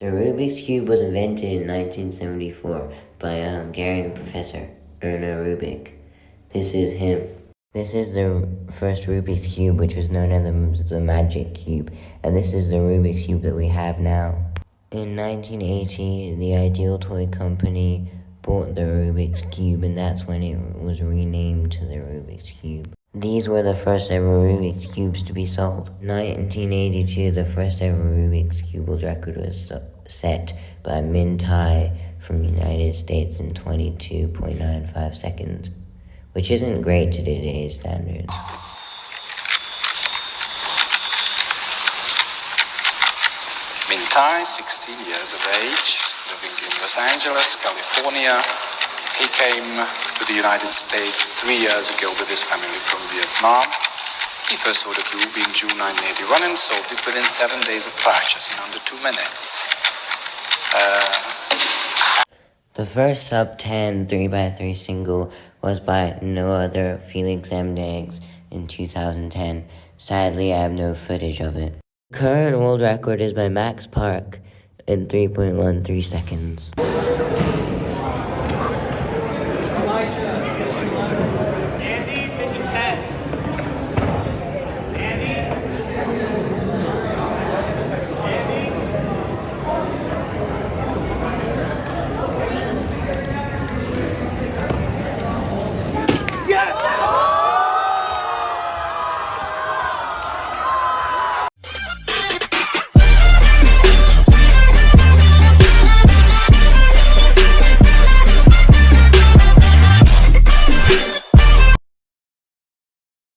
The Rubik's Cube was invented in 1974 by a Hungarian professor, Erno Rubik. This is him. This is the first Rubik's Cube, which was known as the Magic Cube, and this is the Rubik's Cube that we have now. In 1980, the Ideal Toy Company bought the Rubik's Cube, and that's when it was renamed to the Rubik's Cube. These were the first ever Rubik's Cubes to be sold. In 1982, the first ever Rubik's Cube world record was set by Min Tai from the United States in 22.95 seconds, which isn't great to today's standards. Min Tai, 16 years of age, living in Los Angeles, California. He came to the United States 3 years ago with his family from Vietnam. He first saw the cube in June 1981 and sold it within 7 days of purchase in under 2 minutes. The first sub-10 3x3 single was by no other Felix M. Diggs in 2010. Sadly, I have no footage of it. The current world record is by Max Park in 3.13 seconds.